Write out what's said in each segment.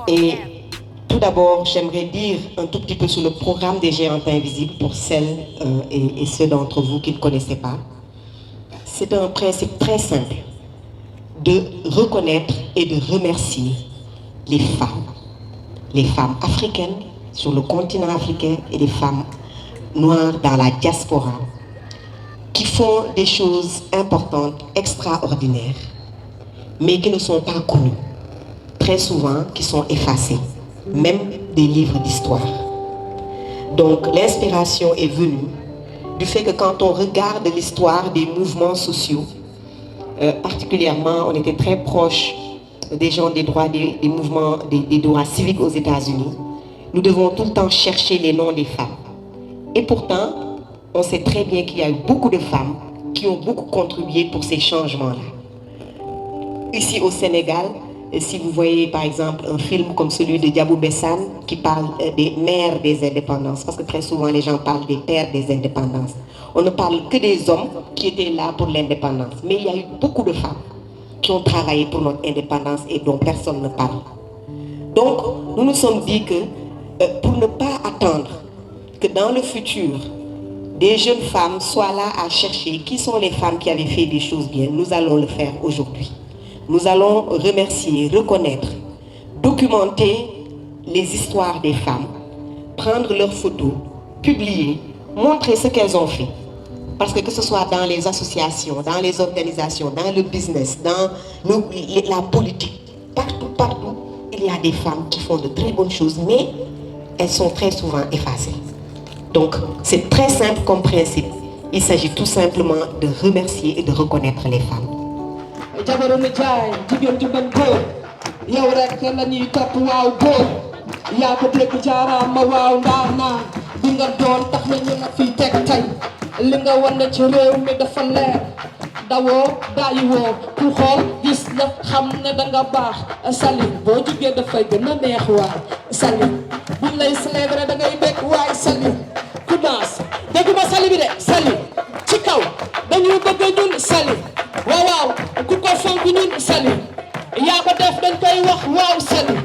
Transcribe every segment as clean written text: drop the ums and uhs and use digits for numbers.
Et tout d'abord, j'aimerais dire un tout petit peu sur le programme des Géantes Invisibles pour celles et ceux d'entre vous qui ne connaissaient pas. C'est un principe très simple de reconnaître et de remercier les femmes africaines sur le continent africain et les femmes noires dans la diaspora qui font des choses importantes, extraordinaires, mais qui ne sont pas connues, très souvent qui sont effacées, même des livres d'histoire. Donc l'inspiration est venue du fait que quand on regarde l'histoire des mouvements sociaux, particulièrement on était très proche des gens des droits, des mouvements des droits civiques aux États-Unis, nous devons tout le temps chercher les noms des femmes. Et pourtant, on sait très bien qu'il y a eu beaucoup de femmes qui ont beaucoup contribué pour ces changements-là. Ici au Sénégal, si vous voyez par exemple un film comme celui de Diabou Bessane qui parle des mères des indépendances, parce que très souvent les gens parlent des pères des indépendances. On ne parle que des hommes qui étaient là pour l'indépendance. Mais il y a eu beaucoup de femmes qui ont travaillé pour notre indépendance et dont personne ne parle. Donc, nous nous sommes dit que pour ne pas attendre que dans le futur, des jeunes femmes soient là à chercher qui sont les femmes qui avaient fait des choses bien, nous allons le faire aujourd'hui. Nous allons remercier, reconnaître, documenter les histoires des femmes, prendre leurs photos, publier, montrer ce qu'elles ont fait. Parce que ce soit dans les associations, dans les organisations, dans le business, dans la politique, partout, il y a des femmes qui font de très bonnes choses, mais elles sont très souvent effacées. Donc, c'est très simple comme principe. Il s'agit tout simplement de remercier et de reconnaître les femmes. Linga wane ci réew mi dafa leer dawoo bàyyiwoo ku xool gis la xam ne danga baax sali boo jugee dafay gën a neex waay sali buñ lay célébrer dangay bekk waay sali ku danse dégguma sali bi de sali ci kaw dañuy bëgg ñun sali waaw ku ko fonk ñun sali yaa ko def dañ koy wax waaw sali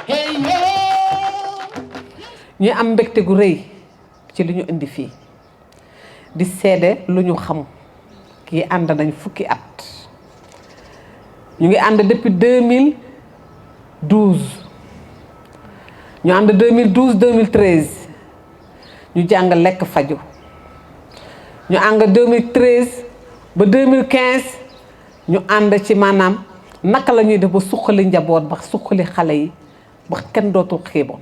hey ñu am mbégte gu rëy ci li ñu indi fii di seede lu ñu xam kii ànd nañ fukki at ñu ngi ànd depuis 2012 ñu ànd 2012 2013 ñu jàng lekk faju ñu ànd 2013 ba 2015 ñu ànd ci maanaam naka la ñuy def ba suqali njaboot ba suqali xale yi ba kenn dootul xiiboon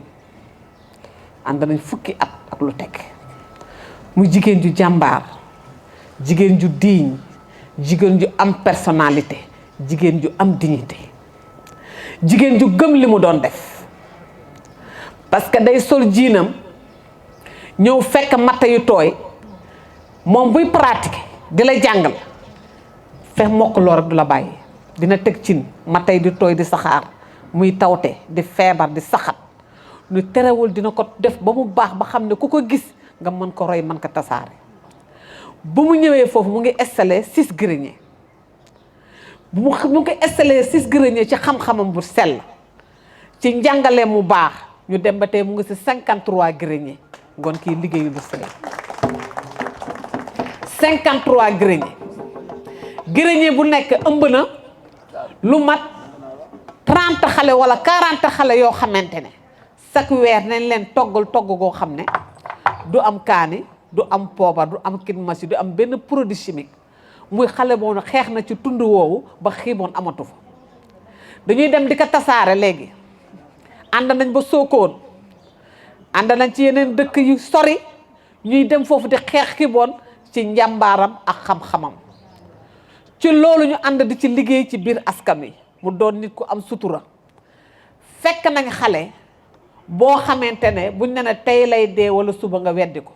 ànd nañ fukki at ak lu teg mu jigéen ju jàmbaar jigéen ju diiñ jigéen ju am personnalité jigéen ju am dignité jigéen ju gëm li mu doon def parce que day sol jiinam ñëw fekk matta yu tooy moom buy pratiquer di la jàngal fekk mokk loo rek du la bàyyi dina teg cin matta yi di tooy di saxaar muy tawte di feebar di saxat lu terewul dina ko def ba mu baax ba xam ne ku ko gis nga mën ko roy mën ko tasaare bu mu ñëwee foofu mu ngi installé 6 greniers mu ngi installé 6 greniers ci xam-xamam bu sell ci njàngale mu baax ñu dem ba tey mu ngi si 53 greniers ngoon kii liggéeyu lu sell 53 greniers bu nekk ëmb na lu mat 30 xale wala 40 xale yoo xamante ne chaque weer nañ leen toggal togg goo xam ne du am kaani du am poobar du am kinmasi du am benn produit chimique muy xale boobu xeex na ci tund woowu ba xiiboon amatu fa dañuy dem di ko tasaare léegi ànd nañ ba Sokone ànd nañ ci yeneen dëkk yu sori ñuy dem foofu di xeex xiiboon ci njàmbaaram ak xam-xamam ci loolu ñu ànd di ci liggéey ci biir askan wi mu doon nit ku am sutura fekk nañ xale boo xamante ne buñ ne tey lay dee wala suba nga weddi ko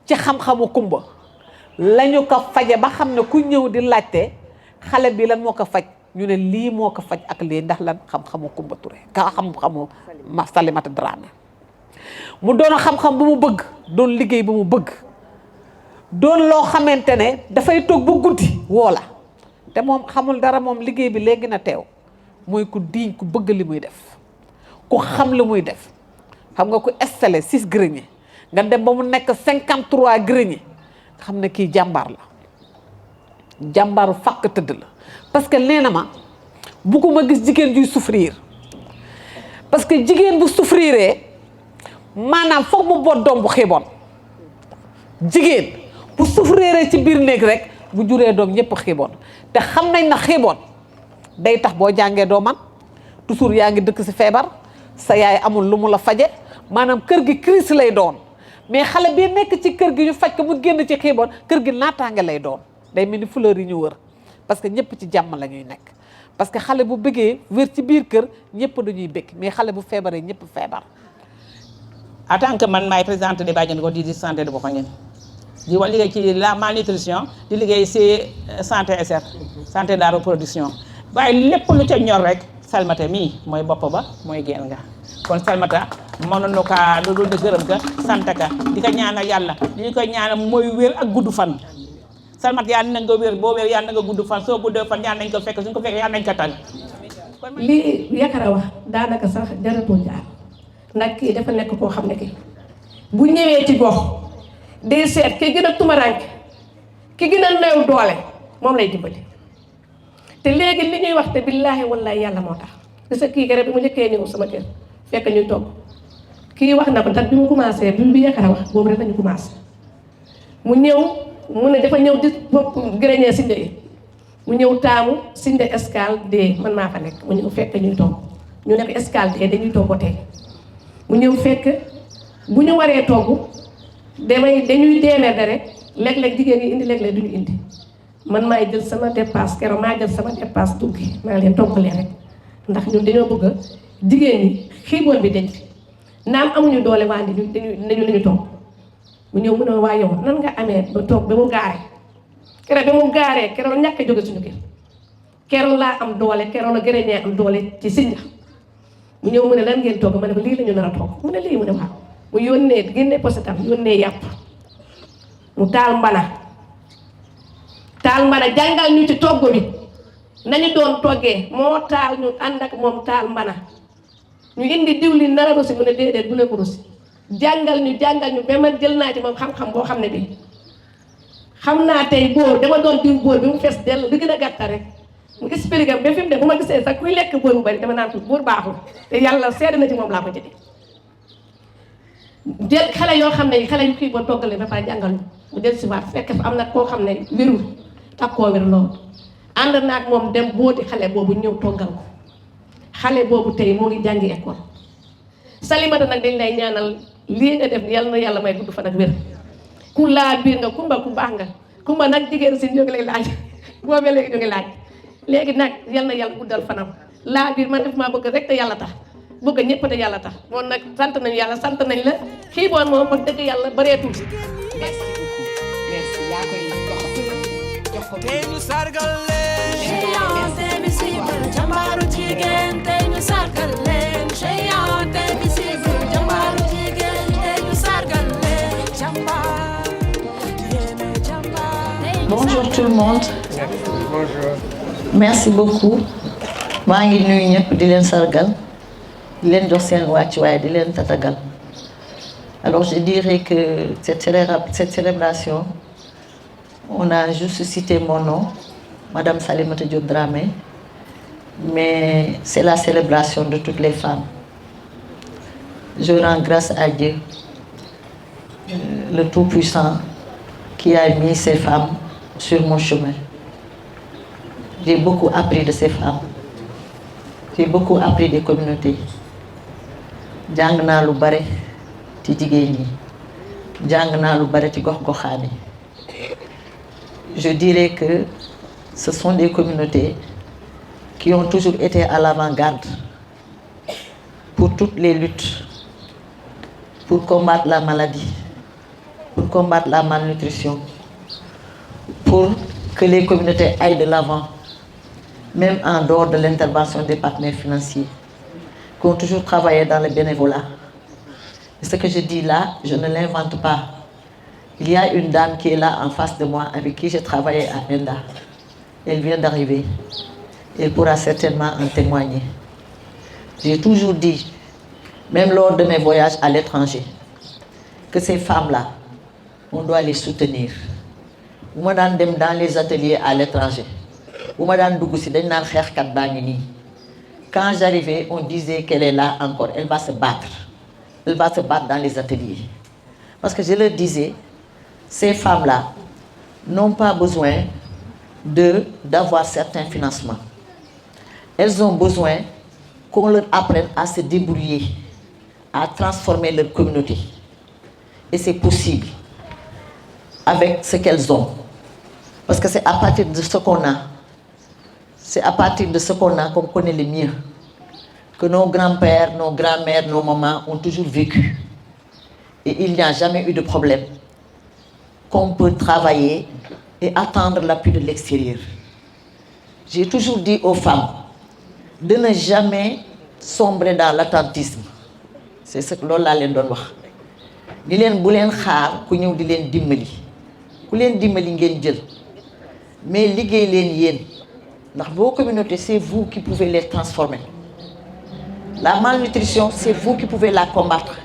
ci xam-xamu kumba lañu ko faje ba xam ne ku ñëw di laajte xale bi lan moo ko faj ñu ne lii moo ko faj ak lii ndax lan xam-xamu Kumba Touré ka xam-xamu Salimata Dramé mu doon xam-xam bu mu bëgg doon liggéey bu mu bëgg doon loo xamante ne dafay toog ba guddi woo la te moom xamul dara moom liggéey bi léegi na teew mooy ku diiñ ku bëgg li muy def ku xam li muy def xam nga ku installé 6 greniers nga dem ba mu nekk 53 greniers xam ne kii jàmbaar la jàmbaaru fàkk tëdd la parce que nee na ma bugguma gis jigéen juy souffrir parce que jigéen bu souffriree maanaam foog mu boot doom bu xiiboon jigéen bu souffriree ci biir néeg rek bu juree doom ñëpp xiiboon te xam nañ na xiiboon day tax boo jàngee doo man toujours yaa ngi dëkk ci feebar sa yaay amul lu mu la faje maanaam kër gi crise lay doon mais xale bi nekk ci kër gi ñu faj ko mu génn ci xiiboon kër gi naataange lay doon day mel ni fleur yi ñu wër parce que ñëpp ci jàmm la ñuy nekk parce que xale bu bëggee wér ci biir kër ñëpp dañuy bëgg mais xale bu feebaree ñëpp feebar. En tant que man maay présidente des bàjjenu gox di santé de Boxonguene di wax liggéey ci la malnutrition di liggéey ci santé SR santé de la reproduction waaye lépp lu ca ñor rek Salimata mii mooy bopp ba mooy génn nga kon Salimata mënuñu kaa lu dul di gërëm ka sant ka di ko ñaanal yàlla li ñu koy ñaanal mooy wér ak gudd fan Salimata yàlla na nga wér boo wér yàlla na nga gudd fan soo guddee fan yàlla nañ ko fekk suñ ko fekkee yàlla nañ ko tal lii Yakara wax daanaka sax jaratul jaar ndax kii dafa nekk koo xam ne kii bu ñëwee ci gox day seet ki gën a tumaranke ki gën a néew doole moom lay dimbali te léegi li ñuy wax te billaahi wallaahi yàlla moo tax gis nga kii garab bi mu njëkkee ñëw sama kër fekk ñuy togg kii wax na ko ndax bi mu commencé bi Yakara wax boobu rek lañu commencé mu ñëw mu ne dafa ñëw di bopp grenier Sinde yi mu ñëw taamu Sinde Escale de man maa fa nekk mu ñëw fekk ñuy togg ñu nekk Escale de dañuy togg tey mu ñëw fekk bu ñu waree togg dañuy démerde rek léeg-léeg jigéen ñi indi léeg-léeg duñu indi man maay jël sama dépasse keroog maa jël sama dépasse tukki maa leen toggalee rek ndax ñun dañoo bëgg a jigéen ñi xiiboon bi dañ fi naam amuñu doole waa dañu togg mu ñëw mu ne waa yow nan nga amee ba toog ba mu gaaree keroog ba mu gaaree keroog ñàkk a jóge suñu kër keroog laa am doole keroog la gërëñee am doole ci Sinja mu ñëw mu ne lan ngeen togg ma ne ko lii la ñu nar a togg mu ne lii mu ne waaw mu yónnee génne posetam yónnee yàpp mu taal mbana jàngal ñu ci togg bi nañu doon toggee moo taal ñu ànd ak moom taal mbana ñu indi diwlin nar a rosi mu ne déedéet bu ne ko rosi jàngal ñu ba ma jël naa ci moom xam-xam boo xam ne bi xam naa tey bóor dama doon diw bóor bi mu fees dell li gën a gàttal rek mu expliqué ba fi mu ne bu ma gisee sax kuy lekk bóor bu bari dama naan tuuti bóor baaxul te yàlla seede na ci moom laa ko jëlee jël xale yoo xam ne xale yu kii boo toggalee ba pare jàngal ñu mu del si waat fekk fa am na koo xam ne wérul tax koo wér loolu ànd naag moom dem booti xale boobu ñëw toggal ko xale boobu tey moo ngi jàngi école Salimata nag dañ lay ñaanal lii nga def yàlla na yàlla may gudd fan ak wér ku laa biir nga kumba ku baax nga kumba nag jigéen si ñu ngi lay laaj boobee léegi ñu ngi laaj léegi nag yal na yàlla guddal fanam laa biir man def maa bëgg rek te yàlla tax bëgg ñëpp te yàlla tax moom nag sant nañu yàlla sant nañ la xiiboon moom wax dëgg yàlla bareetul. merci beaucoup merci yaa koy jox ko tey ñu sargal leen Cheillante visible jàmbaaru jigéen tey ñu sargal leen Cheillante visible jàmbaaru jigéen tey ñu sargal leen jàmbaar yéene jàmbaar. Bonjour tout le monde. Bonjour. Merci beaucoup. maa ngi nuyu ñëpp di leen sargal di leen jox seen wàccuwaay di leen tatagal. Alors je dirais que cette célébration, on a juste cité mon nom, Madame Salimata Diop Dramé, mais c'est la célébration de toutes les femmes. Je rends grâce à Dieu, le Tout-Puissant, qui a mis ces femmes sur mon chemin. J'ai beaucoup appris de ces femmes. J'ai beaucoup appris des communautés. jàng naa lu bare ci jigéen ñi jàng naa lu bare ci gox-goxaan yi. Je dirais que ce sont des communautés qui ont toujours été à l'avant-garde pour toutes les luttes, pour combattre la maladie, pour combattre la malnutrition, pour que les communautés aillent de l'avant, même en dehors de l'intervention des partenaires financiers, qui ont toujours travaillé dans le bénévolat. Ce que je dis là, je ne l'invente pas. Il y a une dame qui est là en face de moi, avec qui j'ai travaillé à Enda. Elle vient d'arriver. Elle pourra certainement en témoigner. J'ai toujours dit, même lors de mes voyages à l'étranger, que ces femmes-là, on doit les soutenir. Dans les ateliers à l'étranger, quand j'arrivais, on disait qu'elle est là encore, elle va se battre. Elle va se battre dans les ateliers. Parce que je leur disais, ces femmes-là n'ont pas besoin d'avoir certains financements. Elles ont besoin qu'on leur apprenne à se débrouiller, à transformer leur communauté. Et c'est possible avec ce qu'elles ont. Parce que c'est à partir de ce qu'on a, c'est à partir de ce qu'on a qu'on connaît le mieux. Que nos grands-pères, nos grands-mères, nos mamans ont toujours vécu. Et il n'y a jamais eu de problème. Qu'on peut travailler et attendre l'appui de l'extérieur. J'ai toujours dit aux femmes de ne jamais sombrer dans l'attentisme. C'est ce que Lola len doon wax. Di len bu len xaar ku ñew di len dimbali. Ku len dimbali ngeen jël. Mais liggéey len yeen. Ndax vos communautés, c'est vous qui pouvez les transformer. La malnutrition, c'est vous qui pouvez la combattre.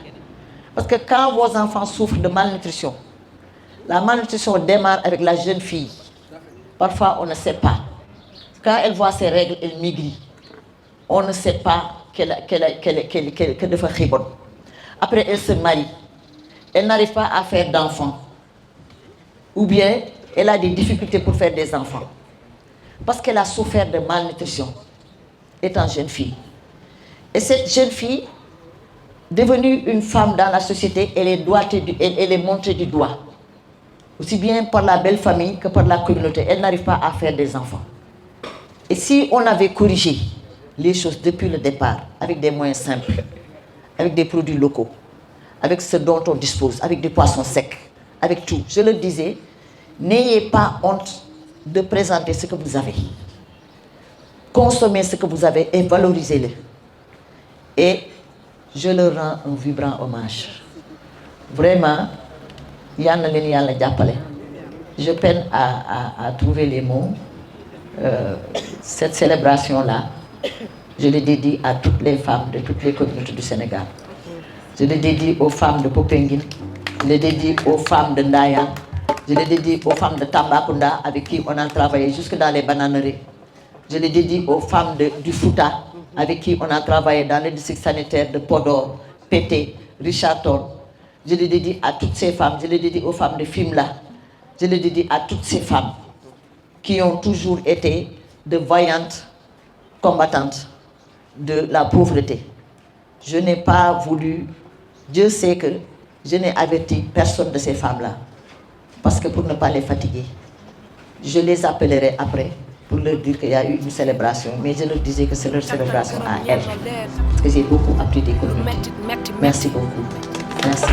Parce que quand vos enfants souffrent de malnutrition, la malnutrition démarre avec la jeune fille. Parfois, on ne sait pas. Quand elle voit ses règles, elle maigrit. On ne sait pas qu'elle devrait répondre. Après, elle se marie. Elle n'arrive pas à faire d'enfants. Ou bien, elle a des difficultés pour faire des enfants. Parce qu'elle a souffert de malnutrition, étant jeune fille. Et cette jeune fille, devenue une femme dans la société, elle est montrée du doigt. Aussi bien par la belle famille que par la communauté. Elle n'arrive pas à faire des enfants. Et si on avait corrigé les choses depuis le départ, avec des moyens simples, avec des produits locaux, avec ce dont on dispose, avec des poissons secs, avec tout, je le disais, n'ayez pas honte de présenter ce que vous avez. Consommez ce que vous avez et valorisez-le. Et je leur rends un vibrant hommage. Vraiment, je peine à trouver les mots. Cette célébration-là, je le dédie à toutes les femmes de toutes les communautés du Sénégal. Je le dédie aux femmes de Popenguine, je le dédie aux femmes de Ndaya, je le dédie aux femmes de Tambacounda avec qui on a travaillé jusque dans les bananeries. Je le dédie aux femmes du Fouta avec qui on a travaillé dans les districts sanitaires de Podor, Pété, Richard Toll. Je le dédie à toutes ces femmes, je le dédie aux femmes de Fimela. Je le dédie à toutes ces femmes qui ont toujours été de vaillantes combattantes de la pauvreté. Je n'ai pas voulu, Dieu sait que je n'ai averti personne de ces femmes-là, parce que pour ne pas les fatiguer, je les appellerai après pour leur dire qu'il y a eu une célébration, mais je leur disais que c'est leur célébration à elles, parce que j'ai beaucoup appris des communautés. Merci beaucoup. Merci.